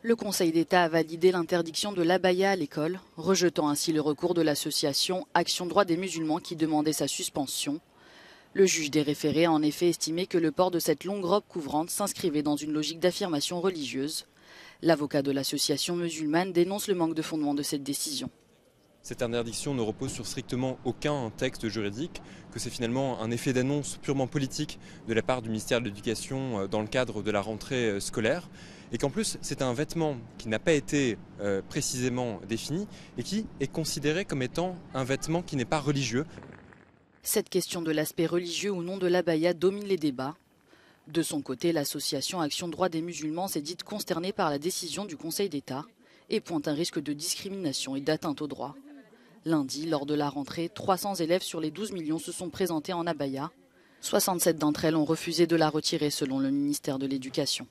Le Conseil d'État a validé l'interdiction de l'abaya à l'école, rejetant ainsi le recours de l'association Action Droit des Musulmans qui demandait sa suspension. Le juge des référés a en effet estimé que le port de cette longue robe couvrante s'inscrivait dans une logique d'affirmation religieuse. L'avocat de l'association musulmane dénonce le manque de fondement de cette décision. Cette interdiction ne repose sur strictement aucun texte juridique, que c'est finalement un effet d'annonce purement politique de la part du ministère de l'Éducation dans le cadre de la rentrée scolaire, et qu'en plus c'est un vêtement qui n'a pas été précisément défini et qui est considéré comme étant un vêtement qui n'est pas religieux. Cette question de l'aspect religieux ou non de l'abaya domine les débats. De son côté, l'association Action Droit des Musulmans s'est dite consternée par la décision du Conseil d'État et pointe un risque de discrimination et d'atteinte aux droits. Lundi, lors de la rentrée, 300 élèves sur les 12 millions se sont présentés en abaya. 67 d'entre elles ont refusé de la retirer selon le ministère de l'Éducation.